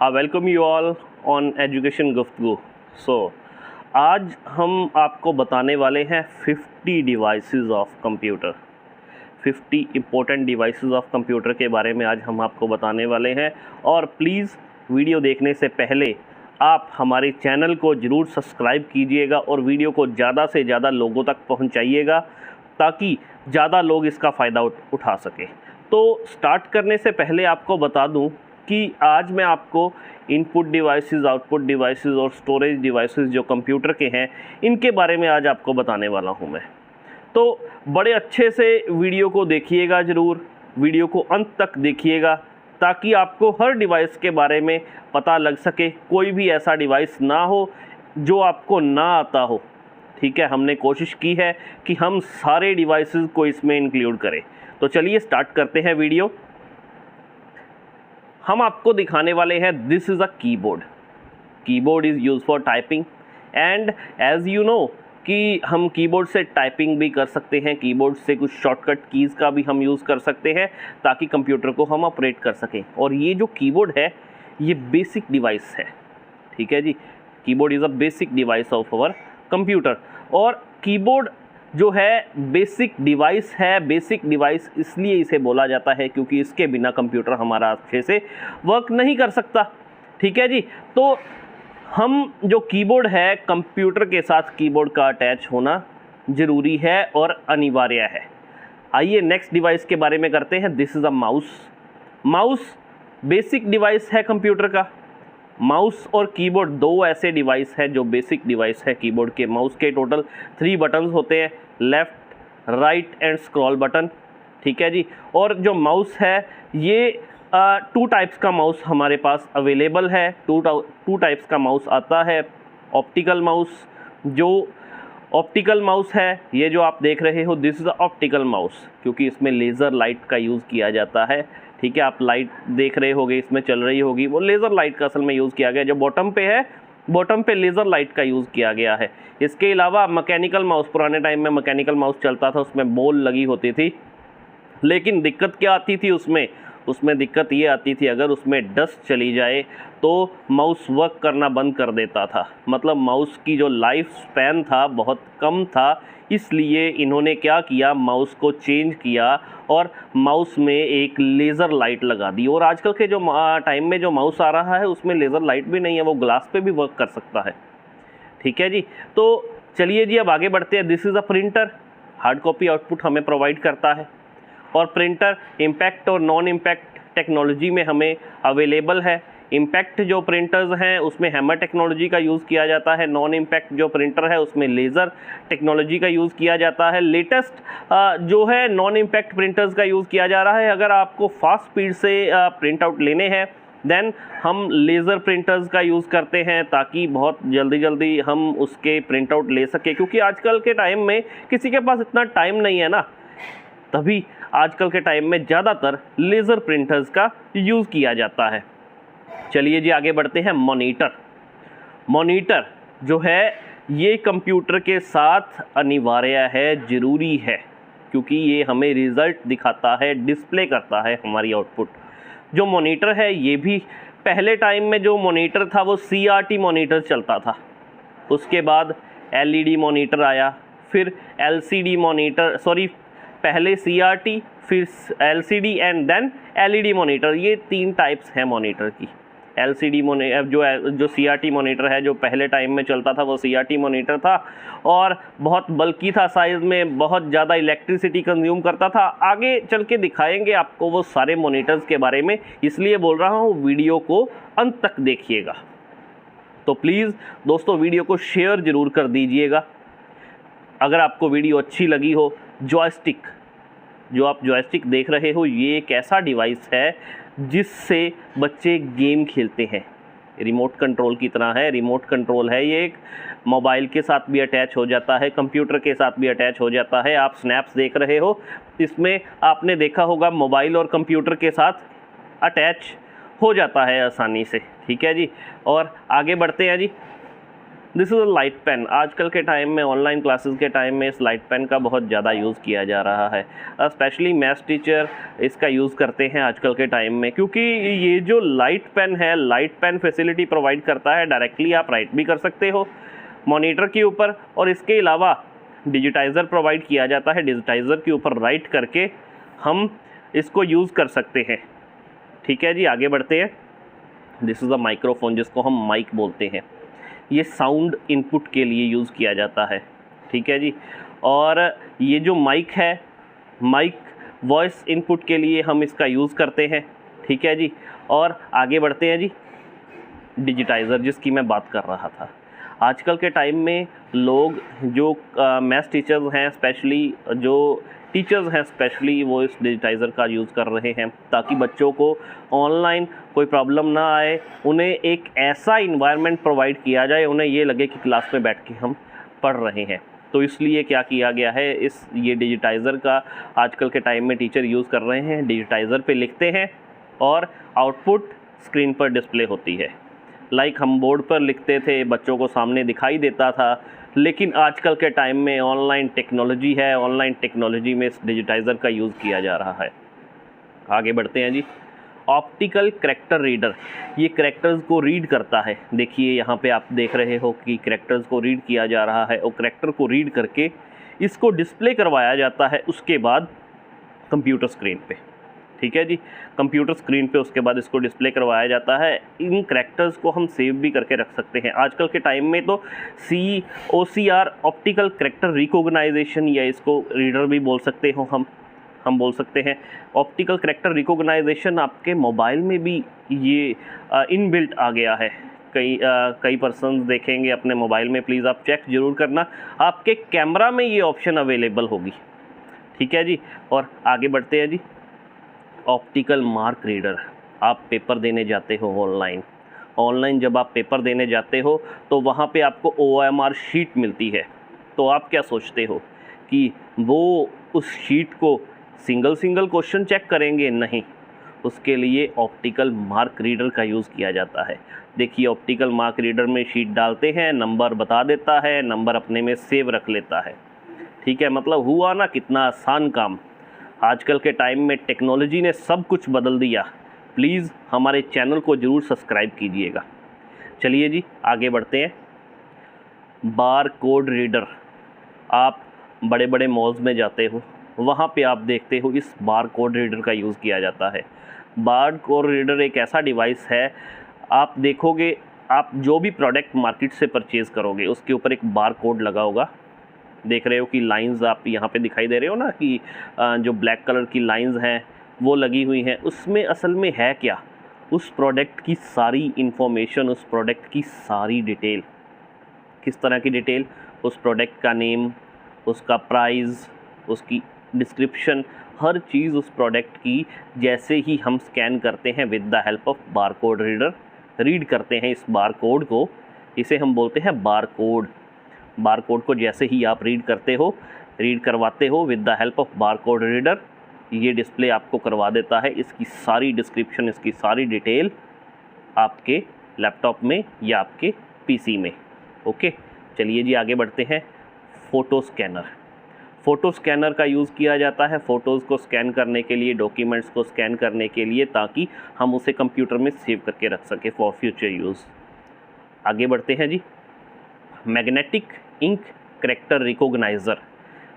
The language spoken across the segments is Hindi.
Welcome you all on education गुफ्तगू। आज हम आपको बताने वाले हैं 50 devices of computer. 50 important devices of computer के बारे में आज हम आपको बताने वाले हैं। और प्लीज़ वीडियो देखने से पहले आप हमारे चैनल को ज़रूर सब्सक्राइब कीजिएगा और वीडियो को ज़्यादा से ज़्यादा लोगों तक पहुंचाइएगा ताकि ज़्यादा लोग इसका फ़ायदा उठा सकें। तो स्टार्ट करने से पहले आपको बता दूं कि आज मैं आपको इनपुट डिवाइसेस, आउटपुट डिवाइसेस और स्टोरेज डिवाइसेस जो कंप्यूटर के हैं इनके बारे में आज आपको बताने वाला हूं मैं। तो बड़े अच्छे से वीडियो को देखिएगा, ज़रूर वीडियो को अंत तक देखिएगा ताकि आपको हर डिवाइस के बारे में पता लग सके, कोई भी ऐसा डिवाइस ना हो जो आपको ना आता हो। ठीक है, हमने कोशिश की है कि हम सारे डिवाइसेस को इसमें इंक्लूड करें। तो चलिए स्टार्ट करते हैं वीडियो। हम आपको दिखाने वाले हैं this is a keyboard. Keyboard is use for typing and as you know कि हम कीबोर्ड से टाइपिंग भी कर सकते हैं, कीबोर्ड से कुछ शॉर्टकट कीज़ का भी हम यूज़ कर सकते हैं ताकि कंप्यूटर को हम ऑपरेट कर सकें। और ये जो कीबोर्ड है ये बेसिक डिवाइस है। ठीक है जी, keyboard is a basic device of our computer. और कीबोर्ड जो है बेसिक डिवाइस है। बेसिक डिवाइस इसलिए इसे बोला जाता है क्योंकि इसके बिना कंप्यूटर हमारा अच्छे से वर्क नहीं कर सकता। ठीक है जी, तो हम जो कीबोर्ड है कंप्यूटर के साथ कीबोर्ड का अटैच होना ज़रूरी है और अनिवार्य है। आइए नेक्स्ट डिवाइस के बारे में करते हैं। This is a mouse. Mouse basic device है कंप्यूटर का। माउस और कीबोर्ड दो ऐसे डिवाइस है जो बेसिक डिवाइस है कीबोर्ड के। माउस के टोटल 3 बटन्स होते हैं, left, right and scroll button. ठीक है जी, और जो माउस है ये 2 टाइप्स का माउस हमारे पास अवेलेबल है। 2 टाइप्स का माउस आता है। ऑप्टिकल माउस, जो ऑप्टिकल माउस है ये जो आप देख रहे हो this is a optical mouse क्योंकि इसमें लेज़र लाइट का यूज़ किया जाता है। ठीक है, आप लाइट देख रहे होगे इसमें चल रही होगी, वो लेज़र लाइट का असल में यूज़ किया गया। जो बॉटम पे है, बॉटम पे लेज़र लाइट का यूज़ किया गया है। इसके अलावा मैकेनिकल माउस, पुराने टाइम में मैकेनिकल माउस चलता था, उसमें बॉल लगी होती थी। लेकिन दिक्कत क्या आती थी उसमें दिक्कत ये आती थी अगर उसमें डस्ट चली जाए तो माउस वर्क करना बंद कर देता था। मतलब माउस की जो लाइफ स्पैन था बहुत कम था, इसलिए इन्होंने क्या किया, माउस को चेंज किया और माउस में एक लेज़र लाइट लगा दी। और आजकल के जो टाइम में जो माउस आ रहा है उसमें लेज़र लाइट भी नहीं है, वो ग्लास पे भी वर्क कर सकता है। ठीक है जी, तो चलिए जी अब आगे बढ़ते हैं। This is a printer. Hard copy output हमें प्रोवाइड करता है और प्रिंटर इम्पैक्ट और नॉन इम्पैक्ट टेक्नोलॉजी में हमें अवेलेबल है। इम्पैक्ट जो प्रिंटर्स हैं उसमें हैमर टेक्नोलॉजी का यूज़ किया जाता है। नॉन इम्पैक्ट जो प्रिंटर है उसमें लेज़र टेक्नोलॉजी का यूज़ किया जाता है। लेटेस्ट जो है नॉन इम्पैक्ट प्रिंटर्स का यूज़ किया जा रहा है। अगर आपको फास्ट स्पीड से प्रिंट आउट लेने हैं देन हम लेज़र प्रिंटर्स का यूज़ करते हैं ताकि बहुत जल्दी हम उसके प्रिंट आउट ले सकें, क्योंकि आजकल के टाइम में किसी के पास इतना टाइम नहीं है ना, तभी आजकल के टाइम में ज़्यादातर लेज़र प्रिंटर्स का यूज़ किया जाता है। चलिए जी आगे बढ़ते हैं। मॉनिटर। मॉनिटर जो है ये कंप्यूटर के साथ अनिवार्य है, ज़रूरी है, क्योंकि ये हमें रिज़ल्ट दिखाता है, डिस्प्ले करता है हमारी आउटपुट। जो मॉनिटर है ये भी पहले टाइम में जो मॉनिटर था वो CRT मॉनिटर चलता था। उसके बाद LED मॉनिटर आया, फिर LCD मॉनिटर, पहले CRT फिर LCD and then LED monitor. ये 3 टाइप्स हैं मॉनिटर की। LCD जो CRT मॉनिटर है जो पहले टाइम में चलता था वो CRT मॉनिटर था और बहुत बल्कि था साइज़ में, बहुत ज़्यादा इलेक्ट्रिसिटी कंज्यूम करता था। आगे चल के दिखाएंगे आपको वो सारे मॉनिटर्स के बारे में, इसलिए बोल रहा हूँ वीडियो को अंत तक देखिएगा। तो प्लीज़ दोस्तों वीडियो को शेयर ज़रूर कर दीजिएगा। अगर आपको वीडियो अच्छी लगी हो, जॉयस्टिक, जो आप जॉयस्टिक देख रहे हो ये एक ऐसा डिवाइस है जिससे बच्चे गेम खेलते हैं। रिमोट कंट्रोल की तरह है, रिमोट कंट्रोल है। ये एक मोबाइल के साथ भी अटैच हो जाता है, कंप्यूटर के साथ भी अटैच हो जाता है। आप स्नैप्स देख रहे हो, इसमें आपने देखा होगा मोबाइल और कंप्यूटर के साथ अटैच हो जाता है आसानी से। ठीक है जी, और आगे बढ़ते हैं जी। This is a light pen. आजकल के टाइम में ऑनलाइन क्लासेस के टाइम में इस लाइट पेन का बहुत ज़्यादा यूज़ किया जा रहा है। स्पेशली मैथ्स टीचर इसका यूज़ करते हैं आजकल के टाइम में, क्योंकि ये जो लाइट पेन है, लाइट पेन फैसिलिटी प्रोवाइड करता है। डायरेक्टली आप राइट भी कर सकते हो मॉनिटर के ऊपर, और इसके अलावा डिजिटाइज़र प्रोवाइड किया जाता है। डिजिटाइज़र के ऊपर राइट करके हम इसको यूज़ कर सकते हैं। ठीक है जी, आगे बढ़ते हैं। दिस इज़ अ माइक्रोफोन, जिसको हम माइक बोलते हैं। ये साउंड इनपुट के लिए यूज़ किया जाता है। ठीक है जी, और ये जो माइक है, माइक वॉइस इनपुट के लिए हम इसका यूज़ करते हैं। ठीक है जी, और आगे बढ़ते हैं जी। डिजिटाइज़र, जिसकी मैं बात कर रहा था, आजकल के टाइम में लोग जो मैथ्स टीचर्स हैं, स्पेशली जो टीचर्स हैं स्पेशली, वो इस डिजिटाइज़र का यूज़ कर रहे हैं ताकि बच्चों को ऑनलाइन कोई प्रॉब्लम ना आए। उन्हें एक ऐसा इन्वायरमेंट प्रोवाइड किया जाए, उन्हें ये लगे कि क्लास में बैठ के हम पढ़ रहे हैं। तो इसलिए क्या किया गया है, ये डिजिटाइज़र का आजकल के टाइम में टीचर यूज़ कर रहे हैं। डिजिटाइज़र पे लिखते हैं और आउटपुट स्क्रीन पर डिस्प्ले होती है। लाइक हम बोर्ड पर लिखते थे, बच्चों को सामने दिखाई देता था, लेकिन आजकल के टाइम में ऑनलाइन टेक्नोलॉजी है। ऑनलाइन टेक्नोलॉजी में इस डिजिटाइज़र का यूज़ किया जा रहा है। आगे बढ़ते हैं जी। ऑप्टिकल करैक्टर रीडर, ये करैक्टर्स को रीड करता है। देखिए यहाँ पे आप देख रहे हो कि करैक्टर्स को रीड किया जा रहा है, और करैक्टर को रीड करके इसको डिस्प्ले करवाया जाता है उसके बाद कंप्यूटर स्क्रीन पे। ठीक है जी, कंप्यूटर स्क्रीन पे उसके बाद इसको डिस्प्ले करवाया जाता है। इन करैक्टर्स को हम सेव भी करके रख सकते हैं। आजकल के टाइम में तो OCR, ऑप्टिकल करैक्टर रिकॉग्नाइजेशन, या इसको रीडर भी बोल सकते हो हम बोल सकते हैं। ऑप्टिकल करैक्टर रिकॉग्नाइजेशन आपके मोबाइल में भी ये इनबिल्ट आ गया है। कई पर्सन्स देखेंगे अपने मोबाइल में, प्लीज़ आप चेक ज़रूर करना, आपके कैमरा में ये ऑप्शन अवेलेबल होगी। ठीक है जी, और आगे बढ़ते हैं जी। ऑप्टिकल मार्क रीडर, आप पेपर देने जाते हो ऑनलाइन जब आप पेपर देने जाते हो तो वहाँ पे आपको OMR शीट मिलती है। तो आप क्या सोचते हो कि वो उस शीट को सिंगल क्वेश्चन चेक करेंगे? नहीं, उसके लिए ऑप्टिकल मार्क रीडर का यूज़ किया जाता है। देखिए, ऑप्टिकल मार्क रीडर में शीट डालते हैं, नंबर बता देता है, नंबर अपने में सेव रख लेता है। ठीक है, मतलब हुआ ना कितना आसान काम। आजकल के टाइम में टेक्नोलॉजी ने सब कुछ बदल दिया। प्लीज़ हमारे चैनल को ज़रूर सब्सक्राइब कीजिएगा। चलिए जी, आगे बढ़ते हैं। बार कोड रीडर, आप बड़े बड़े मॉल्स में जाते हो, वहाँ पे आप देखते हो इस बार कोड रीडर का यूज़ किया जाता है। बार कोड रीडर एक ऐसा डिवाइस है, आप देखोगे, आप जो भी प्रोडक्ट मार्केट से परचेज़ करोगे उसके ऊपर एक बार कोड लगा होगा। देख रहे हो कि लाइंस आप यहाँ पे दिखाई दे रहे हो ना, कि जो ब्लैक कलर की लाइंस हैं वो लगी हुई हैं। उसमें असल में है क्या? उस प्रोडक्ट की सारी इन्फॉर्मेशन, उस प्रोडक्ट की सारी डिटेल। किस तरह की डिटेल? उस प्रोडक्ट का नेम, उसका प्राइस, उसकी डिस्क्रिप्शन, हर चीज़ उस प्रोडक्ट की जैसे ही हम स्कैन करते हैं with the help of bar code reader, read करते हैं इस बार कोड को, इसे हम बोलते हैं बार कोड। बार कोड को जैसे ही आप रीड करवाते हो with the help of bar code reader, ये डिस्प्ले आपको करवा देता है इसकी सारी डिस्क्रिप्शन, इसकी सारी डिटेल आपके लैपटॉप में या आपके PC में। ओके, चलिए जी, आगे बढ़ते हैं। फ़ोटो स्कैनर, फ़ोटो स्कैनर का यूज़ किया जाता है फ़ोटोज़ को स्कैन करने के लिए, डॉक्यूमेंट्स को स्कैन करने के लिए, ताकि हम उसे कंप्यूटर में सेव करके रख सकें फॉर फ्यूचर यूज़। आगे बढ़ते हैं जी। Magnetic ink character recogniser,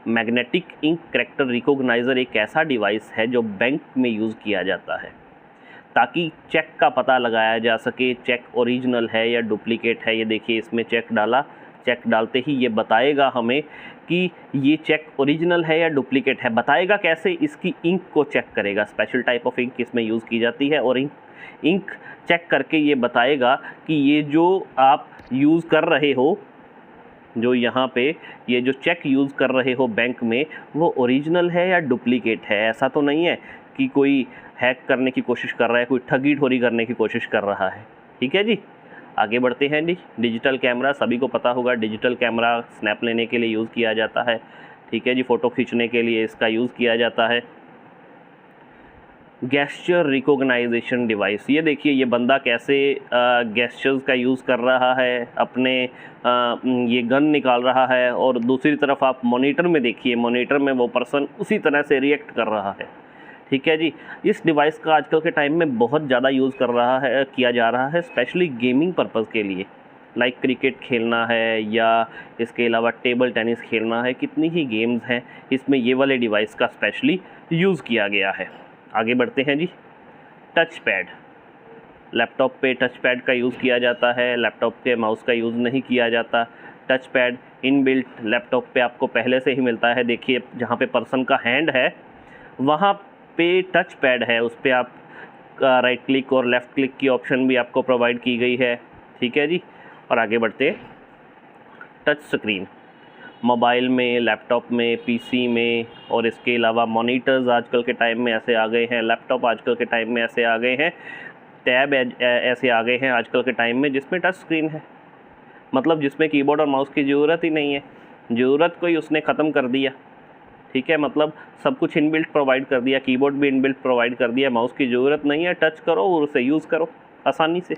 magnetic ink character recogniser एक ऐसा डिवाइस है जो बैंक में यूज़ किया जाता है ताकि चेक का पता लगाया जा सके, चेक ओरिजिनल है या डुप्लीकेट है। ये देखिए, इसमें चेक डाला, चेक डालते ही ये बताएगा हमें कि ये चेक ओरिजिनल है या डुप्लीकेट है। बताएगा कैसे? इसकी इंक को चेक करेगा। स्पेशल टाइप ऑफ इंक इसमें यूज़ की जाती है, और इंक चेक करके ये बताएगा कि ये जो आप यूज़ कर रहे हो, जो यहाँ पे ये जो चेक यूज़ कर रहे हो बैंक में, वो ओरिजिनल है या डुप्लीकेट है। ऐसा तो नहीं है कि कोई हैक करने की कोशिश कर रहा है, कोई ठगी ठोरी करने की कोशिश कर रहा है। ठीक है जी, आगे बढ़ते हैं जी। डिजिटल कैमरा, सभी को पता होगा डिजिटल कैमरा स्नैप लेने के लिए यूज़ किया जाता है। ठीक है जी, फ़ोटो खींचने के लिए इसका यूज़ किया जाता है। Gesture recognization device. ये देखिए ये बंदा कैसे गेस्चर्स का यूज़ कर रहा है, अपने ये गन निकाल रहा है, और दूसरी तरफ आप मॉनिटर में देखिए, मॉनिटर में वो पर्सन उसी तरह से रिएक्ट कर रहा है। ठीक है जी। इस डिवाइस का आजकल के टाइम में बहुत ज़्यादा यूज़ किया जा रहा है, स्पेशली गेमिंग पर्पज़ के लिए, लाइक क्रिकेट खेलना है या इसके अलावा टेबल टेनिस खेलना है, कितनी ही गेम्स हैं, इसमें ये वाले डिवाइस का स्पेशली यूज़ किया गया है। आगे बढ़ते हैं जी। टच पैड, लैपटॉप पे टच पैड का यूज़ किया जाता है, लैपटॉप पे माउस का यूज़ नहीं किया जाता। टच पैड इनबिल्ट लैपटॉप पे आपको पहले से ही मिलता है। देखिए जहाँ पे पर्सन का हैंड है वहाँ पे टच पैड है, उस पर आप राइट क्लिक और लेफ़्ट क्लिक की ऑप्शन भी आपको प्रोवाइड की गई है। ठीक है जी। और आगे बढ़ते, टच स्क्रीन मोबाइल में, लैपटॉप में, पीसी में, और इसके अलावा मॉनिटर्स आजकल के टाइम में ऐसे आ गए हैं, लैपटॉप आजकल के टाइम में ऐसे आ गए हैं, टैब ऐसे आ गए हैं आजकल के टाइम में जिसमें टच स्क्रीन है, मतलब जिसमें कीबोर्ड और माउस की ज़रूरत ही नहीं है, ज़रूरत कोई उसने ख़त्म कर दिया। ठीक है, मतलब सब कुछ इनबिल्ट प्रोवाइड कर दिया, कीबोर्ड भी इनबिल्ट प्रोवाइड कर दिया, माउस की ज़रूरत नहीं है, टच करो और उसे यूज़ करो आसानी से।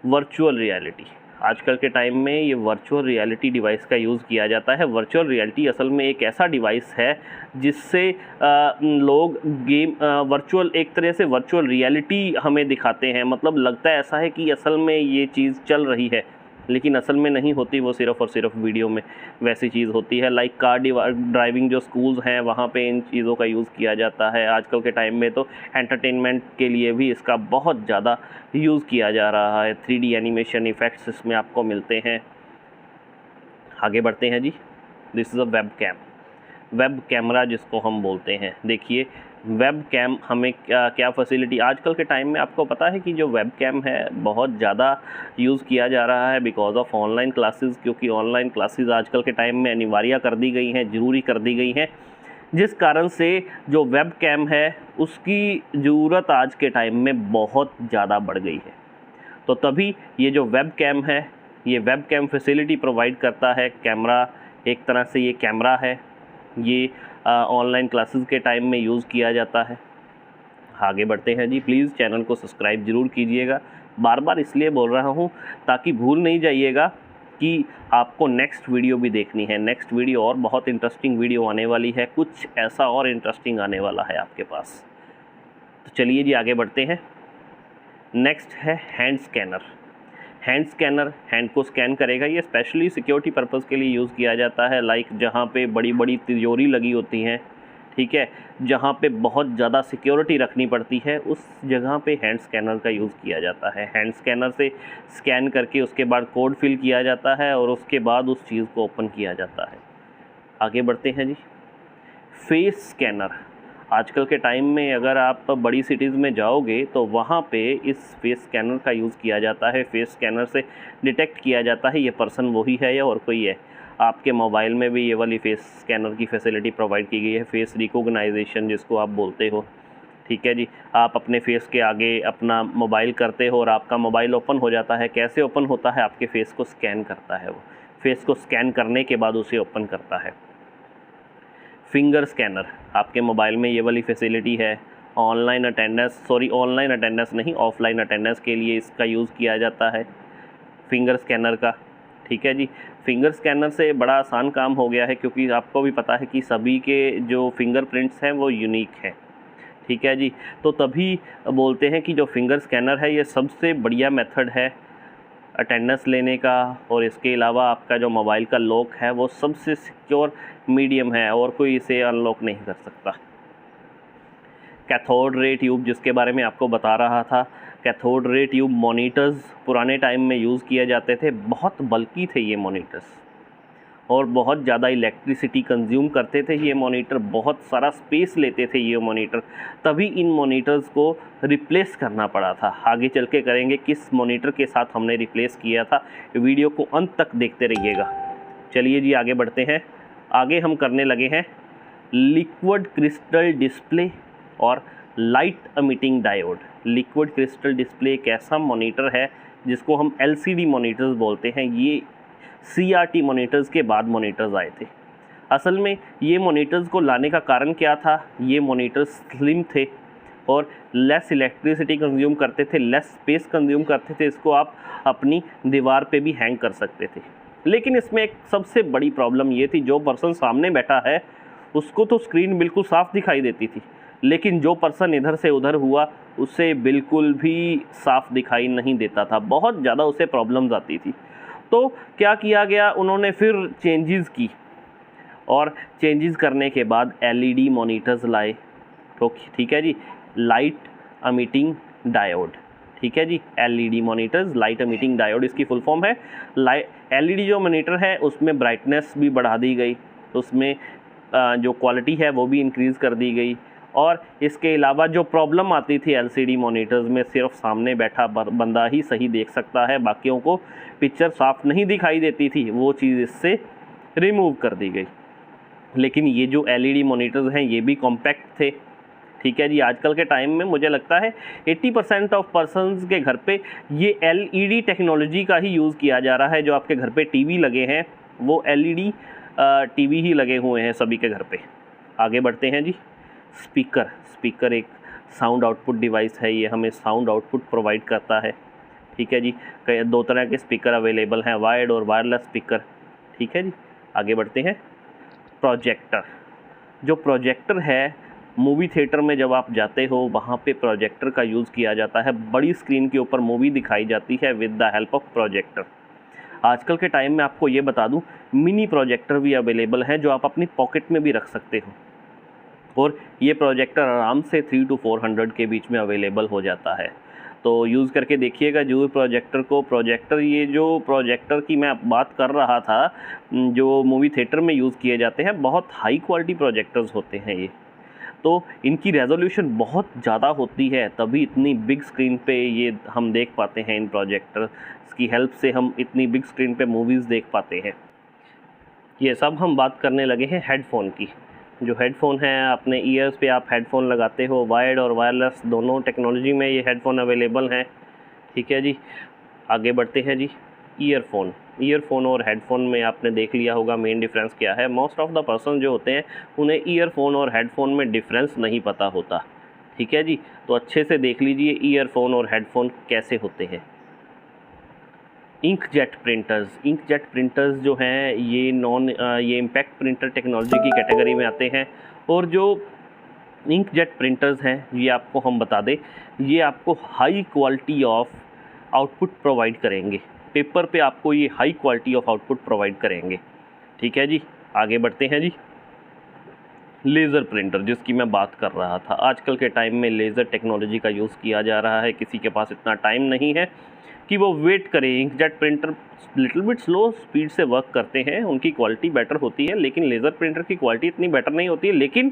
वर्चुअल रियलिटी, आजकल के टाइम में ये वर्चुअल रियलिटी डिवाइस का यूज़ किया जाता है। वर्चुअल रियलिटी असल में एक ऐसा डिवाइस है जिससे लोग वर्चुअल, एक तरह से वर्चुअल रियलिटी हमें दिखाते हैं, मतलब लगता है ऐसा है कि असल में ये चीज़ चल रही है, लेकिन असल में नहीं होती, वो सिर्फ़ और सिर्फ वीडियो में वैसी चीज़ होती है। लाइक कार ड्राइविंग जो स्कूल्स हैं वहाँ पे इन चीज़ों का यूज़ किया जाता है। आजकल के टाइम में तो एंटरटेनमेंट के लिए भी इसका बहुत ज़्यादा यूज़ किया जा रहा है। 3D एनिमेशन इफ़ेक्ट्स इसमें आपको मिलते हैं। आगे बढ़ते हैं जी। This is a webcam, web camera जिसको हम बोलते हैं। देखिए वेब कैम हमें क्या फैसिलिटी, आजकल के टाइम में आपको पता है कि जो वेब कैम है बहुत ज़्यादा यूज़ किया जा रहा है बिकॉज ऑफ ऑनलाइन क्लासेस, क्योंकि ऑनलाइन क्लासेस आजकल के टाइम में अनिवार्य कर दी गई हैं, ज़रूरी कर दी गई हैं, जिस कारण से जो वेब कैम है उसकी ज़रूरत आज के टाइम में बहुत ज़्यादा बढ़ गई है। तो तभी ये जो वेब कैम है, ये वेब कैम फैसिलिटी प्रोवाइड करता है। कैमरा एक तरह से ये कैमरा है, ये ऑनलाइन क्लासेस के टाइम में यूज़ किया जाता है। आगे बढ़ते हैं जी। प्लीज़ चैनल को सब्सक्राइब ज़रूर कीजिएगा, बार बार इसलिए बोल रहा हूँ ताकि भूल नहीं जाइएगा कि आपको नेक्स्ट वीडियो भी देखनी है। नेक्स्ट वीडियो और बहुत इंटरेस्टिंग वीडियो आने वाली है, कुछ ऐसा और इंटरेस्टिंग आने वाला है आपके पास। तो चलिए जी आगे बढ़ते हैं। नेक्स्ट है hand scanner. Hand scanner hand को स्कैन करेगा। ये स्पेशली सिक्योरिटी पर्पज़ के लिए यूज़ किया जाता है, लाइक जहाँ पे बड़ी बड़ी तिजोरी लगी होती हैं, ठीक है, जहाँ पे बहुत ज़्यादा सिक्योरिटी रखनी पड़ती है, उस जगह पे हैंड स्कैनर का यूज़ किया जाता है। हैंड स्कैनर से स्कैन करके उसके बाद कोड फिल किया जाता है और उसके बाद उस चीज़ को ओपन किया जाता है। आगे बढ़ते हैं जी। फेस स्कैनर, आजकल के टाइम में अगर आप बड़ी सिटीज़ में जाओगे तो वहाँ पे इस फेस स्कैनर का यूज़ किया जाता है। फेस स्कैनर से डिटेक्ट किया जाता है ये पर्सन वही है या और कोई है। आपके मोबाइल में भी ये वाली फेस स्कैनर की फैसिलिटी प्रोवाइड की गई है, फेस रिकॉग्नाइजेशन जिसको आप बोलते हो। ठीक है जी, आप अपने फेस के आगे अपना मोबाइल करते हो और आपका मोबाइल ओपन हो जाता है। कैसे ओपन होता है? आपके फेस को स्कैन करता है, वो फेस को स्कैन करने के बाद उसे ओपन करता है। फिंगर स्कैनर, आपके मोबाइल में ये वाली फैसिलिटी है। ऑनलाइन अटेंडेंस नहीं, ऑफलाइन अटेंडेंस के लिए इसका यूज़ किया जाता है फिंगर स्कैनर का। ठीक है जी, फिंगर स्कैनर से बड़ा आसान काम हो गया है, क्योंकि आपको भी पता है कि सभी के जो फिंगरप्रिंट्स हैं वो यूनिक हैं। ठीक है जी, तो तभी बोलते हैं कि जो फिंगर स्कैनर है ये सबसे बढ़िया मेथड है अटेंडेंस लेने का, और इसके अलावा आपका जो मोबाइल का लॉक है वो सबसे सिक्योर मीडियम है और कोई इसे अनलॉक नहीं कर सकता। कैथोड रे ट्यूब, जिसके बारे में आपको बता रहा था, कैथोड रे ट्यूब मॉनिटर्स पुराने टाइम में यूज़ किए जाते थे। बहुत बल्कि थे ये मॉनिटर्स और बहुत ज़्यादा इलेक्ट्रिसिटी कंज्यूम करते थे ये मॉनिटर, बहुत सारा स्पेस लेते थे ये मॉनिटर, तभी इन मॉनिटर्स को रिप्लेस करना पड़ा था। आगे चल के करेंगे किस मॉनिटर के साथ हमने रिप्लेस किया था, वीडियो को अंत तक देखते रहिएगा। चलिए जी आगे बढ़ते हैं। आगे हम करने लगे हैं लिक्विड क्रिस्टल डिस्प्ले और light emitting diode. Liquid crystal display एक ऐसा मॉनिटर है जिसको हम LCD मॉनिटर्स बोलते हैं। ये CRT मॉनिटर्स के बाद मॉनिटर्स आए थे। असल में ये मॉनिटर्स को लाने का कारण क्या था, ये मॉनिटर्स स्लिम थे और लेस इलेक्ट्रिसिटी कंज्यूम करते थे, लेस स्पेस कंज्यूम करते थे, इसको आप अपनी दीवार पे भी हैंग कर सकते थे। लेकिन इसमें एक सबसे बड़ी प्रॉब्लम ये थी, जो पर्सन सामने बैठा है उसको तो स्क्रीन बिल्कुल साफ़ दिखाई देती थी, लेकिन जो पर्सन इधर से उधर हुआ उसे बिल्कुल भी साफ़ दिखाई नहीं देता था, बहुत ज़्यादा उसे प्रॉब्लम्स आती थी। तो क्या किया गया, उन्होंने फिर चेंजेस की और चेंजेस करने के बाद एलईडी मॉनिटर्स लाए। तो ठीक है जी, लाइट एमिटिंग डायोड, ठीक है जी, LED monitors light emitting diode इसकी फुल फॉर्म है। एलईडी जो मॉनिटर है उसमें ब्राइटनेस भी बढ़ा दी गई, उसमें जो क्वालिटी है वो भी इंक्रीज़ कर दी गई। और इसके अलावा जो प्रॉब्लम आती थी एलसीडी मॉनिटर्स में, सिर्फ सामने बैठा बंदा ही सही देख सकता है, बाकियों को पिक्चर साफ नहीं दिखाई देती थी, वो चीज़ इससे रिमूव कर दी गई। लेकिन ये जो एलईडी मॉनिटर्स हैं ये भी कॉम्पैक्ट थे, ठीक है जी। आजकल के टाइम में मुझे लगता है 80% ऑफ पर्सन्स के घर पे ये एलईडी टेक्नोलॉजी का ही यूज़ किया जा रहा है। जो आपके घर पे टीवी लगे हैं वो एलईडी टीवी ही लगे हुए हैं सभी के घर पे। आगे बढ़ते हैं जी। स्पीकर एक साउंड आउटपुट डिवाइस है, ये हमें साउंड आउटपुट प्रोवाइड करता है, ठीक है जी। दो तरह के स्पीकर अवेलेबल हैं, वायर्ड और वायरलेस स्पीकर, ठीक है जी। आगे बढ़ते हैं। प्रोजेक्टर, जो प्रोजेक्टर है मूवी थिएटर में जब आप जाते हो वहाँ पे प्रोजेक्टर का यूज़ किया जाता है, बड़ी स्क्रीन के ऊपर मूवी दिखाई जाती है with the help of projector. आजकल के टाइम में आपको ये बता दूं, मिनी प्रोजेक्टर भी अवेलेबल हैं जो आप अपनी पॉकेट में भी रख सकते हो, और ये प्रोजेक्टर आराम से 300 to 400 के बीच में अवेलेबल हो जाता है। तो यूज़ करके देखिएगा जो प्रोजेक्टर को। ये जो प्रोजेक्टर की मैं बात कर रहा था, जो मूवी थिएटर में यूज़ किए जाते हैं, बहुत हाई क्वालिटी प्रोजेक्टर्स होते हैं ये, तो इनकी रेजोल्यूशन बहुत ज़्यादा होती है, तभी इतनी बिग स्क्रीन पे ये हम देख पाते हैं। इन प्रोजेक्टर्स की हेल्प से हम इतनी बिग स्क्रीन पे मूवीज़ देख पाते हैं। ये सब हम बात करने लगे हैं हेडफोन की। जो हेडफोन है, अपने ईयर्स पे आप हेडफोन लगाते हो, वायर्ड और वायरलेस दोनों टेक्नोलॉजी में ये हेडफोन अवेलेबल हैं, ठीक है जी। आगे बढ़ते हैं जी। ईयरफोन और हेडफोन में आपने देख लिया होगा मेन डिफरेंस क्या है। मोस्ट ऑफ द पर्सन जो होते हैं उन्हें ईयरफोन और हेडफोन में डिफरेंस नहीं पता होता, ठीक है जी। तो अच्छे से देख लीजिए ईयरफोन और हेडफोन कैसे होते हैं। इंकजेट प्रिंटर्स जो हैं ये इम्पैक्ट प्रिंटर टेक्नोलॉजी की कैटेगरी में आते हैं। और जो इंकजेट प्रिंटर्स हैं ये आपको हम बता दें, ये आपको high quality of output provide करेंगे। पेपर पे आपको ये high quality of output provide करेंगे, ठीक है जी। आगे बढ़ते हैं जी। लेज़र प्रिंटर, जिसकी मैं बात कर रहा था, आजकल के टाइम में लेज़र टेक्नोलॉजी का यूज़ किया जा रहा है। किसी के पास इतना टाइम नहीं है कि वो वेट करे। Inkjet printer little bit slow speed से वर्क करते हैं, उनकी क्वालिटी बेटर होती है, लेकिन लेज़र प्रिंटर की क्वालिटी इतनी बेटर नहीं होती है, लेकिन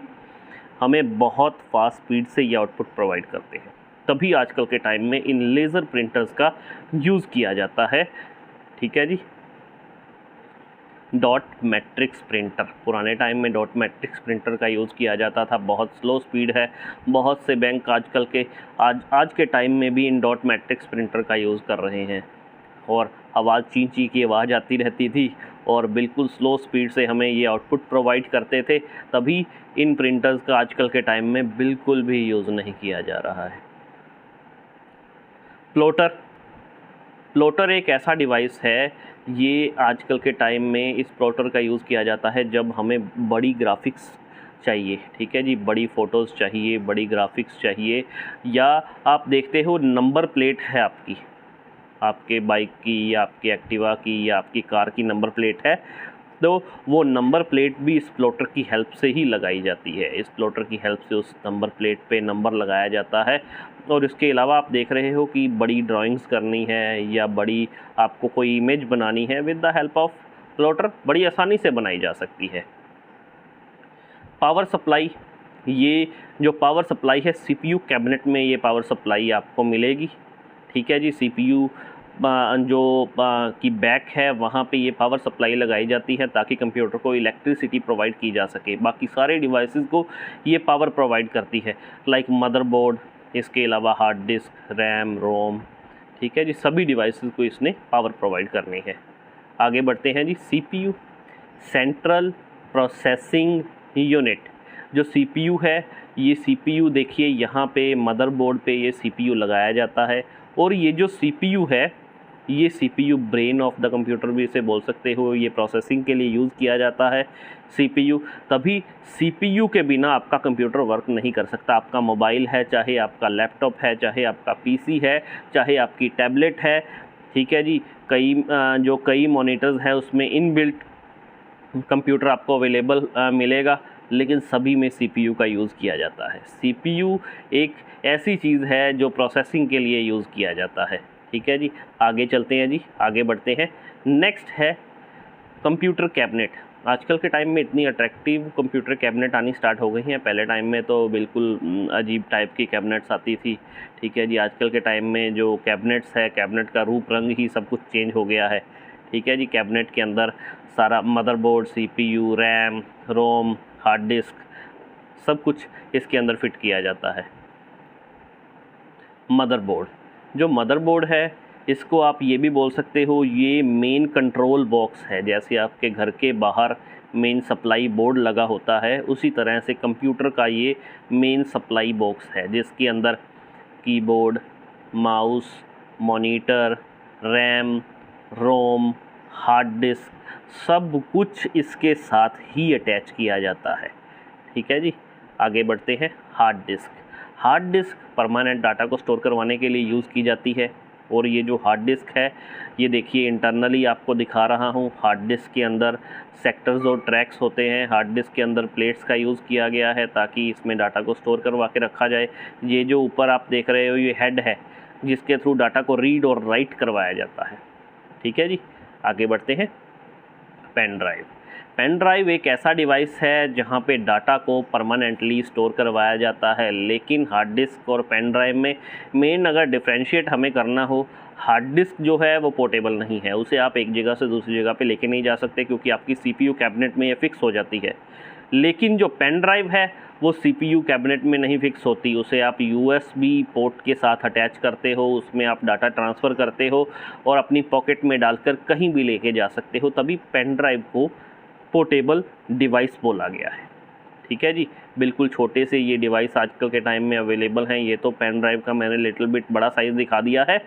हमें बहुत फास्ट स्पीड से ये आउटपुट प्रोवाइड करते हैं। तभी आजकल के टाइम में इन लेज़र प्रिंटर्स का यूज़ किया जाता है, ठीक है जी। डॉट मैट्रिक्स प्रिंटर, पुराने टाइम में डॉट मैट्रिक्स प्रिंटर का यूज़ किया जाता था, बहुत स्लो स्पीड है। बहुत से बैंक आजकल के आज के टाइम में भी इन डॉट मैट्रिक्स प्रिंटर का यूज़ कर रहे हैं, और आवाज़ ची ची की आवाज़ आती रहती थी और बिल्कुल स्लो स्पीड से हमें ये आउटपुट प्रोवाइड करते थे। तभी इन प्रिंटर्स का आजकल के टाइम में बिल्कुल भी यूज़ नहीं किया जा रहा है। प्लॉटर एक ऐसा डिवाइस है, ये आजकल के टाइम में इस प्लॉटर का यूज़ किया जाता है जब हमें बड़ी ग्राफिक्स चाहिए, ठीक है जी। बड़ी फ़ोटोज़ चाहिए, बड़ी ग्राफिक्स चाहिए, या आप देखते हो नंबर प्लेट है आपके बाइक की या आपके एक्टिवा की या आपकी कार की नंबर प्लेट है, तो वो नंबर प्लेट भी इस प्लॉटर की हेल्प से ही लगाई जाती है। इस प्लॉटर की हेल्प से उस नंबर प्लेट पे नंबर लगाया जाता है। और इसके अलावा आप देख रहे हो कि बड़ी ड्राइंग्स करनी है या बड़ी आपको कोई इमेज बनानी है, with the help of plotter बड़ी आसानी से बनाई जा सकती है। पावर सप्लाई, ये जो पावर सप्लाई है सीपीयू कैबिनेट में ये पावर सप्लाई आपको मिलेगी, ठीक है जी। सीपीयू जो की बैक है वहाँ पे ये पावर सप्लाई लगाई जाती है ताकि कंप्यूटर को इलेक्ट्रिसिटी प्रोवाइड की जा सके। बाकी सारे डिवाइसेस को ये पावर प्रोवाइड करती है, लाइक मदरबोर्ड, इसके अलावा हार्ड डिस्क, रैम, रोम, ठीक है जी। सभी डिवाइसेस को इसने पावर प्रोवाइड करनी है। आगे बढ़ते हैं जी। CPU central processing unit. जो CPU है, ये CPU देखिए यहाँ पे मदरबोर्ड पे ये CPU लगाया जाता है, और ये जो CPU है, ये CPU brain of the computer भी इसे बोल सकते हो। ये प्रोसेसिंग के लिए यूज़ किया जाता है CPU। तभी CPU के बिना आपका कंप्यूटर वर्क नहीं कर सकता। आपका मोबाइल है, चाहे आपका लैपटॉप है, चाहे आपका PC है, चाहे आपकी टैबलेट है, ठीक है जी, कई मॉनिटर्स हैं उसमें इनबिल्ट कंप्यूटर आपको अवेलेबल मिलेगा, लेकिन सभी में CPU का यूज़ किया जाता है। CPU एक ऐसी चीज़ है जो प्रोसेसिंग के लिए यूज़ किया जाता है, ठीक है जी। आगे चलते हैं जी, आगे बढ़ते हैं। नेक्स्ट है कंप्यूटर कैबिनेट। आजकल के टाइम में इतनी अट्रैक्टिव कंप्यूटर कैबिनेट आनी स्टार्ट हो गई हैं। पहले टाइम में तो बिल्कुल अजीब टाइप की कैबिनेट्स आती थी, ठीक है जी। आजकल के टाइम में जो कैबिनेट्स है, कैबिनेट का रूप रंग ही सब कुछ चेंज हो गया है, ठीक है जी। कैबिनेट के अंदर सारा मदरबोर्ड, CPU, रैम, रोम, हार्ड डिस्क, सब कुछ इसके अंदर फिट किया जाता है। मदरबोर्ड, जो मदरबोर्ड है इसको आप ये भी बोल सकते हो, ये मेन कंट्रोल बॉक्स है। जैसे आपके घर के बाहर मेन सप्लाई बोर्ड लगा होता है, उसी तरह से कंप्यूटर का ये मेन सप्लाई बॉक्स है, जिसके अंदर कीबोर्ड, माउस, मॉनिटर, रैम, रोम, हार्ड डिस्क, सब कुछ इसके साथ ही अटैच किया जाता है, ठीक है जी। आगे बढ़ते हैं। Hard disk. Hard disk permanent data को स्टोर करवाने के लिए यूज़ की जाती है, और ये जो हार्ड डिस्क है, ये देखिए इंटरनली आपको दिखा रहा हूँ। हार्ड डिस्क के अंदर सेक्टर्स और ट्रैक्स होते हैं। हार्ड डिस्क के अंदर प्लेट्स का यूज़ किया गया है ताकि इसमें डाटा को स्टोर करवा के रखा जाए। ये जो ऊपर आप देख रहे हो, ये हेड है जिसके थ्रू डाटा को रीड और राइट करवाया जाता है, ठीक है जी। आगे बढ़ते हैं। Pen drive. पेन ड्राइव एक ऐसा डिवाइस है जहाँ पे डाटा को परमानेंटली स्टोर करवाया जाता है, लेकिन हार्ड डिस्क और पेन ड्राइव में मेन अगर डिफ्रेंशिएट हमें करना हो, हार्ड डिस्क जो है वो पोर्टेबल नहीं है। उसे आप एक जगह से दूसरी जगह पे लेके नहीं जा सकते, क्योंकि आपकी CPU कैबिनेट में ये फिक्स हो जाती है। लेकिन जो पेन ड्राइव है वो CPU कैबिनेट में नहीं फिक्स होती, उसे आप USB पोर्ट के साथ अटैच करते हो, उसमें आप डाटा ट्रांसफ़र करते हो और अपनी पॉकेट में डालकर कहीं भी लेके जा सकते हो। तभी पेन ड्राइव को पोर्टेबल डिवाइस बोला गया है, ठीक है जी। बिल्कुल छोटे से ये डिवाइस आजकल के टाइम में अवेलेबल हैं। ये तो पेन ड्राइव का मैंने लिटिल बिट बड़ा साइज़ दिखा दिया है,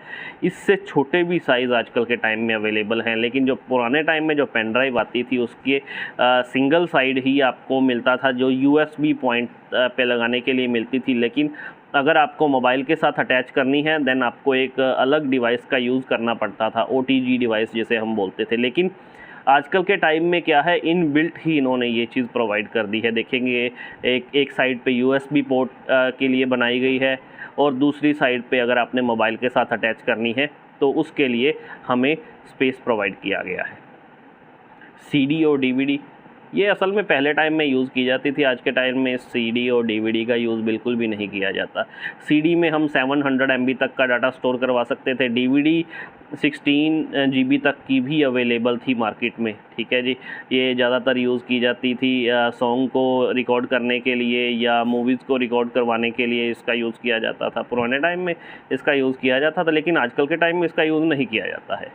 इससे छोटे भी साइज़ आजकल के टाइम में अवेलेबल हैं। लेकिन जो पुराने टाइम में जो पेन ड्राइव आती थी, उसके सिंगल साइड ही आपको मिलता था, जो USB पॉइंट पे लगाने के लिए मिलती थी। लेकिन अगर आपको मोबाइल के साथ अटैच करनी है, देन आपको एक अलग डिवाइस का यूज़ करना पड़ता था, OTG डिवाइस जिसे हम बोलते थे। लेकिन आजकल के टाइम में क्या है, इन बिल्ट ही इन्होंने ये चीज़ प्रोवाइड कर दी है। देखेंगे एक साइड पे USB पोर्ट के लिए बनाई गई है, और दूसरी साइड पे अगर आपने मोबाइल के साथ अटैच करनी है तो उसके लिए हमें स्पेस प्रोवाइड किया गया है। CD और DVD, ये असल में पहले टाइम में यूज़ की जाती थी। आज के टाइम में CD और DVD का यूज़ बिल्कुल भी नहीं किया जाता। CD में हम 700 MB तक का डाटा स्टोर करवा सकते थे। DVD 16 GB तक की भी अवेलेबल थी मार्केट में, ठीक है जी। ये ज़्यादातर यूज़ की जाती थी सॉन्ग को रिकॉर्ड करने के लिए या मूवीज़ को रिकॉर्ड करवाने के लिए इसका यूज़ किया जाता था। पुराने टाइम में इसका यूज़ किया जाता था, लेकिन आजकल के टाइम में इसका यूज़ नहीं किया जाता है।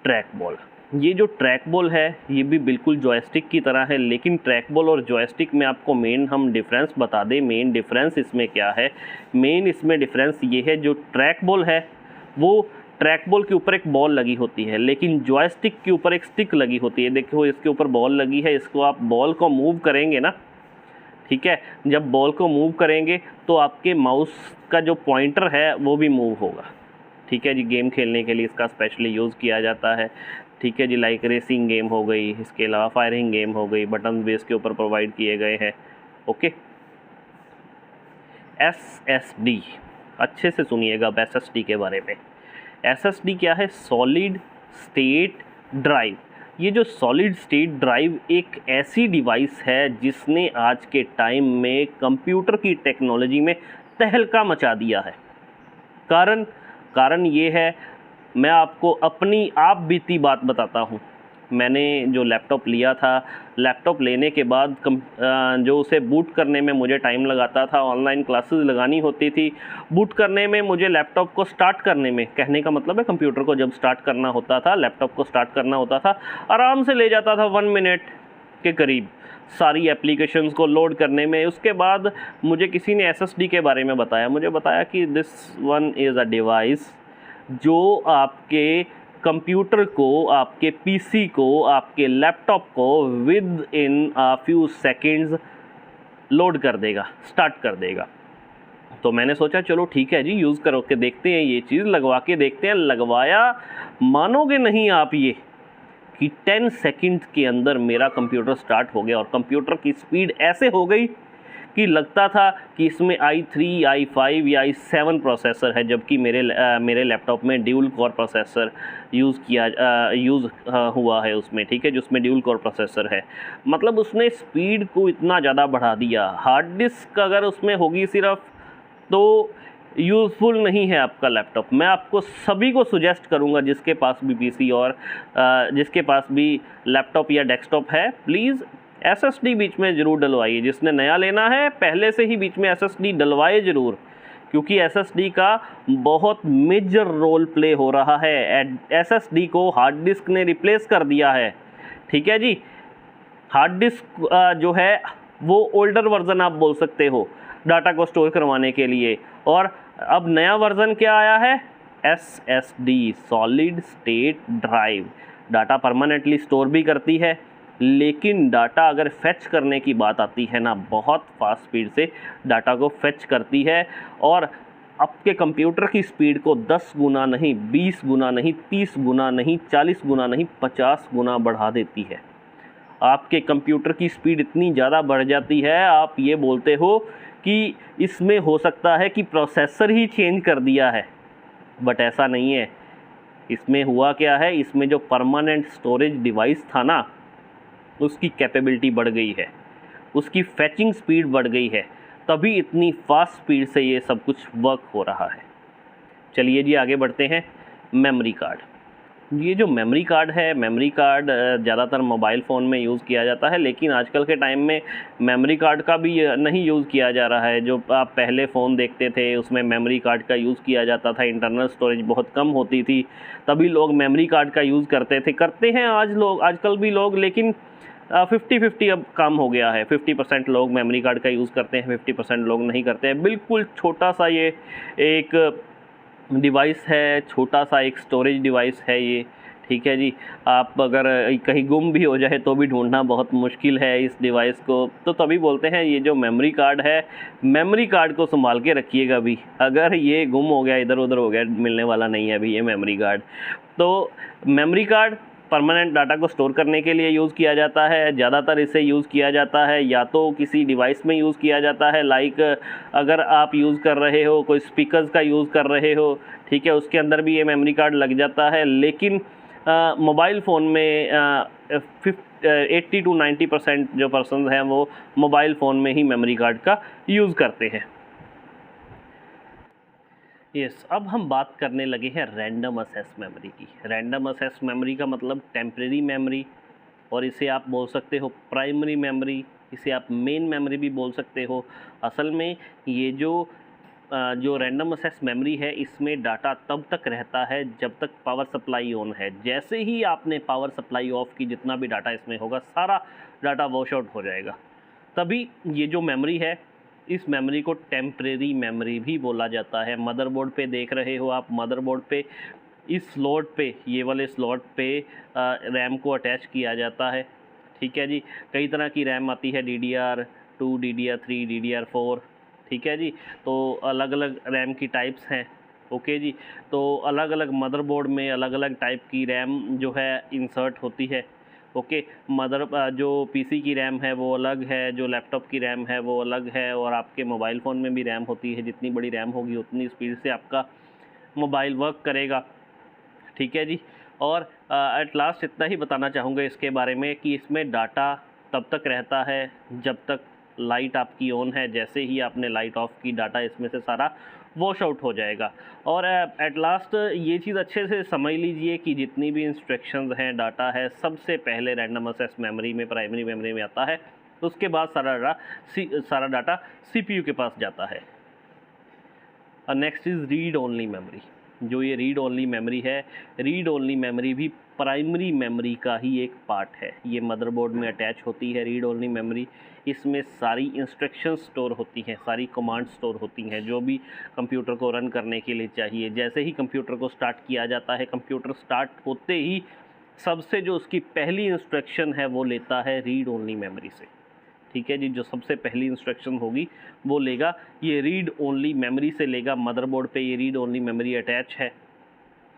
ट्रैक बॉल, ये जो ट्रैक बॉल है ये भी बिल्कुल जॉयस्टिक की तरह है, लेकिन ट्रैक बॉल और जॉयस्टिक में आपको मेन हम डिफरेंस बता दें। मेन डिफरेंस इसमें क्या है? मेन इसमें डिफरेंस ये है, जो ट्रैक बॉल है वो ट्रैक बॉल के ऊपर एक बॉल लगी होती है, लेकिन जॉयस्टिक के ऊपर एक स्टिक लगी होती है। देखो इसके ऊपर बॉल लगी है, इसको आप बॉल को मूव करेंगे ना, ठीक है, जब बॉल को मूव करेंगे तो आपके माउस का जो पॉइंटर है वो भी मूव होगा, ठीक है जी। गेम खेलने के लिए इसका स्पेशली यूज़ किया जाता है, ठीक है जी। लाइक रेसिंग गेम हो गई, इसके अलावा फायरिंग गेम हो गई, बटन भी इसके ऊपर प्रोवाइड किए गए हैं, ओके। SSD, अच्छे से सुनिएगा SSD के बारे में। SSD क्या है? Solid state drive. ये जो सॉलिड स्टेट ड्राइव एक ऐसी डिवाइस है जिसने आज के टाइम में कंप्यूटर की टेक्नोलॉजी में तहलका मचा दिया है। कारण ये है, मैं आपको अपनी आप बीती बात बताता हूँ। मैंने जो लैपटॉप लिया था, लैपटॉप लेने के बाद जो उसे बूट करने में मुझे टाइम लगाता था, ऑनलाइन क्लासेस लगानी होती थी, बूट करने में मुझे लैपटॉप को स्टार्ट करने में, कहने का मतलब है कंप्यूटर को जब स्टार्ट करना होता था, लैपटॉप को स्टार्ट करना होता था, आराम से ले जाता था 1 मिनट के करीब सारी एप्लीकेशंस को लोड करने में। उसके बाद मुझे किसी ने SSD के बारे में बताया, मुझे बताया कि this one is a device जो आपके कंप्यूटर को, आपके PC को, आपके लैपटॉप को with in a few seconds load कर देगा, स्टार्ट कर देगा। तो मैंने सोचा चलो ठीक है जी, यूज़ करो के देखते हैं, ये चीज़ लगवा के देखते हैं। लगवाया, मानोगे नहीं आप ये कि 10 सेकंड के अंदर मेरा कंप्यूटर स्टार्ट हो गया, और कंप्यूटर की स्पीड ऐसे हो गई कि लगता था कि इसमें i3, i5 या i7 प्रोसेसर है, जबकि मेरे लैपटॉप में ड्यूल कोर प्रोसेसर यूज़ हुआ है उसमें, ठीक है, जिसमें ड्यूल कोर प्रोसेसर है। मतलब उसने स्पीड को इतना ज़्यादा बढ़ा दिया। हार्ड डिस्क अगर उसमें होगी सिर्फ, तो यूज़फुल नहीं है आपका लैपटॉप। मैं आपको सभी को सुजेस्ट करूंगा, जिसके पास भी PC और जिसके पास भी लैपटॉप या डेस्कटॉप है, प्लीज़ SSD बीच में ज़रूर डलवाइए। जिसने नया लेना है पहले से ही बीच में SSD डलवाए ज़रूर, क्योंकि SSD का बहुत मेजर रोल प्ले हो रहा है। SSD को हार्ड डिस्क ने रिप्लेस कर दिया है, ठीक है जी। हार्ड डिस्क जो है वो ओल्डर वर्जन आप बोल सकते हो डाटा को स्टोर करवाने के लिए, और अब नया वर्जन क्या आया है, SSD, solid state drive. Data permanently store भी करती है, लेकिन डाटा अगर फेच करने की बात आती है ना, बहुत फास्ट स्पीड से डाटा को फेच करती है, और आपके कंप्यूटर की स्पीड को 10 गुना नहीं, 20 गुना नहीं, 30 गुना नहीं, 40 गुना नहीं, 50 गुना बढ़ा देती है। आपके कंप्यूटर की स्पीड इतनी ज़्यादा बढ़ जाती है, आप ये बोलते हो कि इसमें हो सकता है कि प्रोसेसर ही चेंज कर दिया है, बट ऐसा नहीं है। इसमें हुआ क्या है, इसमें जो परमानेंट स्टोरेज डिवाइस था ना, उसकी कैपेबिलिटी बढ़ गई है, उसकी फैचिंग स्पीड बढ़ गई है, तभी इतनी फास्ट स्पीड से ये सब कुछ वर्क हो रहा है। चलिए जी आगे बढ़ते हैं। मेमोरी कार्ड, ये जो मेमोरी कार्ड है, मेमोरी कार्ड ज़्यादातर मोबाइल फ़ोन में यूज़ किया जाता है, लेकिन आजकल के टाइम में मेमोरी कार्ड का भी नहीं यूज़ किया जा रहा है। जो आप पहले फ़ोन देखते थे उसमें मेमोरी कार्ड का यूज़ किया जाता था, इंटरनल स्टोरेज बहुत कम होती थी, तभी लोग मेमोरी कार्ड का यूज़ करते हैं आजकल भी लोग, लेकिन 50-50 अब काम हो गया है। 50% लोग मेमोरी कार्ड का यूज़ करते हैं, 50% लोग नहीं करते हैं। बिल्कुल छोटा सा ये एक डिवाइस है, छोटा सा एक स्टोरेज डिवाइस है ये, ठीक है जी। आप अगर कहीं गुम भी हो जाए तो भी ढूंढना बहुत मुश्किल है इस डिवाइस को, तो तभी बोलते हैं ये जो मेमोरी कार्ड है, मेमोरी कार्ड को संभाल के रखिएगा भी, अगर ये गुम हो गया, इधर उधर हो गया, मिलने वाला नहीं है अभी ये मेमोरी कार्ड। तो मेमोरी कार्ड परमानेंट डाटा को स्टोर करने के लिए यूज़ किया जाता है। ज़्यादातर इसे यूज़ किया जाता है या तो किसी डिवाइस में यूज़ किया जाता है, लाइक अगर आप यूज़ कर रहे हो, कोई स्पीकर्स का यूज़ कर रहे हो, ठीक है, उसके अंदर भी ये मेमोरी कार्ड लग जाता है। लेकिन मोबाइल फ़ोन में 80 to 90% जो पर्सन हैं वो मोबाइल फ़ोन में ही मेमोरी कार्ड का यूज़ करते हैं। यस, अब हम बात करने लगे हैं रैंडम एक्सेस मेमोरी की। रैंडम एक्सेस मेमोरी का मतलब टेम्परेरी मेमोरी, और इसे आप बोल सकते हो प्राइमरी मेमोरी, इसे आप मेन मेमोरी भी बोल सकते हो। असल में ये जो रैंडम एक्सेस मेमोरी है, इसमें डाटा तब तक रहता है जब तक पावर सप्लाई ऑन है। जैसे ही आपने पावर सप्लाई ऑफ की, जितना भी डाटा इसमें होगा सारा डाटा वॉश आउट हो जाएगा। तभी ये जो मेमोरी है, इस मेमोरी को टेम्परेरी मेमोरी भी बोला जाता है। मदरबोर्ड पे देख रहे हो आप, मदरबोर्ड पे इस स्लॉट पे, ये वाले स्लॉट पे रैम को अटैच किया जाता है, ठीक है जी। कई तरह की रैम आती है, DDR2, DDR3, DDR4, ठीक है जी। तो अलग अलग रैम की टाइप्स हैं, ओके जी। तो अलग अलग मदरबोर्ड में अलग अलग टाइप की रैम जो है इंसर्ट होती है, ओके। जो PC की रैम है वो अलग है, जो लैपटॉप की रैम है वो अलग है, और आपके मोबाइल फ़ोन में भी रैम होती है। जितनी बड़ी रैम होगी उतनी स्पीड से आपका मोबाइल वर्क करेगा, ठीक है जी। और एट लास्ट इतना ही बताना चाहूँगा इसके बारे में कि इसमें डाटा तब तक रहता है जब तक लाइट आपकी ऑन है, जैसे ही आपने लाइट ऑफ की डाटा इसमें से सारा वॉश आउट हो जाएगा। और एट लास्ट ये चीज़ अच्छे से समझ लीजिए कि जितनी भी इंस्ट्रक्शंस हैं, डाटा है, सबसे पहले रैंडम एक्सेस मेमोरी में, प्राइमरी मेमोरी में आता है, उसके बाद सारा डाटा CPU के पास जाता है। और next is read only memory. जो ये रीड ओनली मेमोरी है, रीड ओनली मेमोरी भी प्राइमरी मेमोरी का ही एक पार्ट है। ये मदरबोर्ड में अटैच होती है रीड ओनली मेमोरी। इसमें सारी इंस्ट्रक्शंस स्टोर होती हैं, सारी कमांड स्टोर होती हैं जो भी कंप्यूटर को रन करने के लिए चाहिए। जैसे ही कंप्यूटर को स्टार्ट किया जाता है, कंप्यूटर स्टार्ट होते ही सबसे जो उसकी पहली इंस्ट्रक्शन है वो लेता है रीड ओनली मेमोरी से। ठीक है जी, जो सबसे पहली इंस्ट्रक्शन होगी वो लेगा, ये रीड ओनली मेमोरी से लेगा। मदरबोर्ड पे ये रीड ओनली मेमोरी अटैच है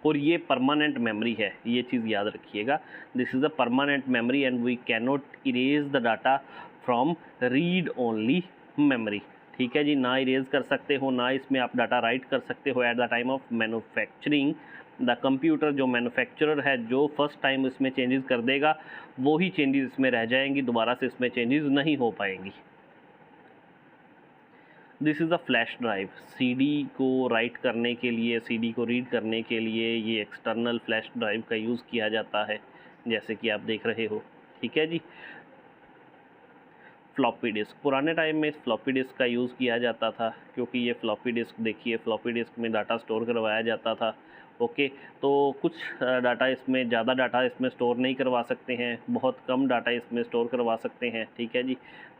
और ये परमानेंट मेमोरी है, ये चीज़ याद रखिएगा। This is a permanent memory and we can not erase the data from read only memory. ठीक है जी, ना इरेज कर सकते हो, ना इसमें आप डाटा राइट कर सकते हो at the time of manufacturing. The computer, जो मैन्युफैक्चरर है, जो फर्स्ट टाइम इसमें चेंजेस कर देगा वो ही चेंजेस इसमें रह जाएंगी, दोबारा से इसमें चेंजेस नहीं हो पाएंगी। This is a flash drive. CD को राइट करने के लिए, CD को रीड करने के लिए ये एक्सटर्नल फ्लैश ड्राइव का यूज़ किया जाता है, जैसे कि आप देख रहे हो। ठीक है जी। फ्लॉपी डिस्क, पुराने टाइम में फ्लॉपी डिस्क का यूज़ किया जाता था, क्योंकि ये फ्लॉपी डिस्क देखिए, फ्लॉपी डिस्क में डाटा स्टोर करवाया जाता था। ओके, तो कुछ डाटा इसमें, ज़्यादा डाटा इसमें स्टोर नहीं करवा सकते हैं, बहुत कम डाटा इसमें स्टोर करवा सकते हैं। ठीक है जी,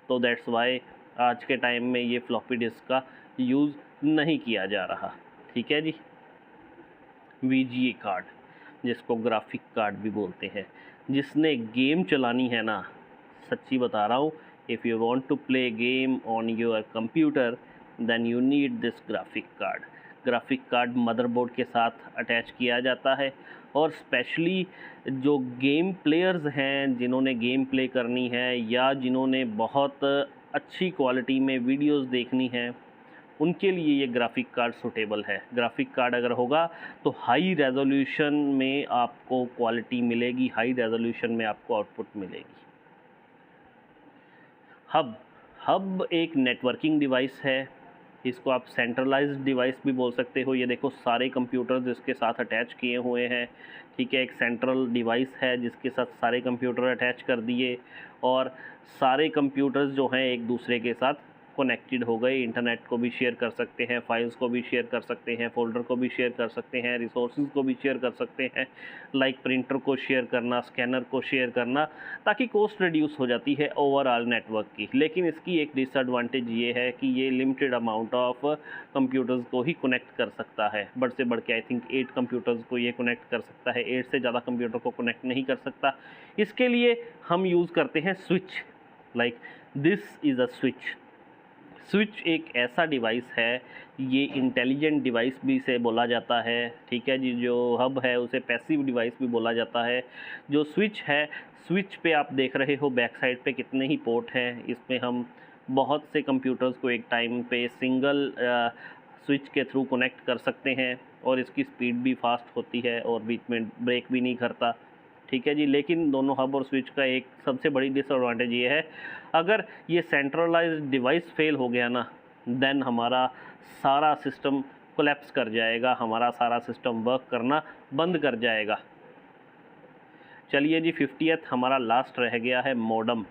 तो दैट्स वाई आज के टाइम में ये फ्लॉपी डिस्क का यूज़ नहीं किया जा रहा। ठीक है जी। VGA कार्ड, जिसको ग्राफिक कार्ड भी बोलते हैं, जिसने गेम चलानी है ना, सच्ची बता रहा हूँ, if you want to play game on your computer then you need this graphic card. Graphic card motherboard के साथ अटैच किया जाता है और स्पेशली जो गेम प्लेयर्स हैं, जिन्होंने गेम प्ले करनी है या जिन्होंने बहुत अच्छी क्वालिटी में वीडियोस देखनी है, उनके लिए ये ग्राफिक कार्ड सूटेबल है। ग्राफिक कार्ड अगर होगा तो हाई रेजोल्यूशन में आपको क्वालिटी मिलेगी, हाई रेजोल्यूशन में आपको आउटपुट मिलेगी। हब एक नेटवर्किंग डिवाइस है, इसको आप सेंट्रलाइज्ड डिवाइस भी बोल सकते हो। ये देखो सारे कंप्यूटर्स इसके साथ अटैच किए हुए हैं। ठीक है, एक सेंट्रल डिवाइस है जिसके साथ सारे कंप्यूटर अटैच कर दिए और सारे कंप्यूटर्स जो हैं एक दूसरे के साथ कनेक्टेड हो गए। इंटरनेट को भी शेयर कर सकते हैं, फाइल्स को भी शेयर कर सकते हैं, फोल्डर को भी शेयर कर सकते हैं, रिसोर्सेज को भी शेयर कर सकते हैं, लाइक प्रिंटर को शेयर करना, स्कैनर को शेयर करना, ताकि कॉस्ट रिड्यूस हो जाती है ओवरऑल नेटवर्क की। लेकिन इसकी एक डिसएडवांटेज ये है कि ये लिमिटेड अमाउंट ऑफ कंप्यूटर्स को ही कनेक्ट कर सकता है। बढ़ से बढ़ के आई थिंक 8 कंप्यूटर्स को ये कनेक्ट कर सकता है, 8 से ज़्यादा कंप्यूटर को कनेक्ट नहीं कर सकता। इसके लिए हम यूज़ करते हैं switch, like this is a switch. Switch एक ऐसा डिवाइस है, ये इंटेलिजेंट डिवाइस भी इसे बोला जाता है। ठीक है जी, जो हब है उसे पैसिव डिवाइस भी बोला जाता है। जो स्विच है, स्विच पे आप देख रहे हो बैक साइड पे कितने ही पोर्ट हैं। इसमें हम बहुत से कंप्यूटर्स को एक टाइम पे सिंगल स्विच के थ्रू कनेक्ट कर सकते हैं और इसकी स्पीड भी फास्ट होती है और बीच में ब्रेक भी नहीं करता। ठीक है जी, लेकिन दोनों हब और स्विच का एक सबसे बड़ी डिसएडवांटेज ये है, अगर ये सेंट्रलाइज्ड डिवाइस फेल हो गया ना, देन हमारा सारा सिस्टम कोलैप्स कर जाएगा, हमारा सारा सिस्टम वर्क करना बंद कर जाएगा। चलिए जी, 50th हमारा लास्ट रह गया है मॉडम।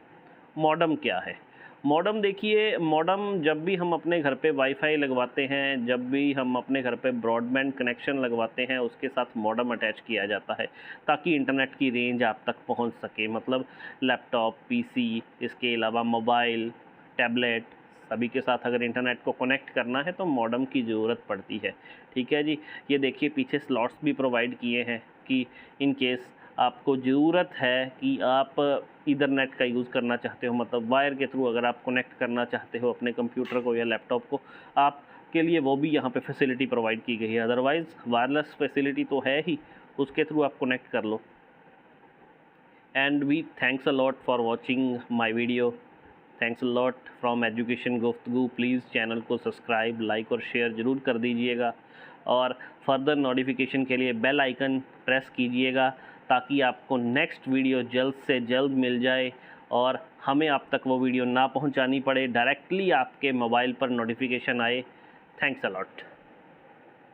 मॉडम क्या है? मॉडम देखिए, मॉडम जब भी हम अपने घर पे वाईफाई लगवाते हैं, जब भी हम अपने घर पे ब्रॉडबैंड कनेक्शन लगवाते हैं, उसके साथ मॉडम अटैच किया जाता है ताकि इंटरनेट की रेंज आप तक पहुंच सके। मतलब लैपटॉप, PC, इसके अलावा मोबाइल, टैबलेट, सभी के साथ अगर इंटरनेट को कनेक्ट करना है तो मॉडम की ज़रूरत पड़ती है। ठीक है जी, ये देखिए पीछे स्लॉट्स भी प्रोवाइड किए हैं कि इन केस आपको ज़रूरत है कि आप ईथरनेट का यूज़ करना चाहते हो, मतलब वायर के थ्रू अगर आप कनेक्ट करना चाहते हो अपने कंप्यूटर को या लैपटॉप को, आपके लिए वो भी यहाँ पे फैसिलिटी प्रोवाइड की गई है। अदरवाइज़ वायरलेस फैसिलिटी तो है ही, उसके थ्रू आप कनेक्ट कर लो। And we thanks a lot for watching my video. Thanks a lot from education Guftagu. Please channel को सब्सक्राइब, लाइक और शेयर ज़रूर कर दीजिएगा और फर्दर नोटिफिकेशन के लिए बेल आइकन प्रेस कीजिएगा ताकि आपको नेक्स्ट वीडियो जल्द से जल्द मिल जाए और हमें आप तक वो वीडियो ना पहुंचानी पड़े, डायरेक्टली आपके मोबाइल पर नोटिफिकेशन आए। Thanks a lot.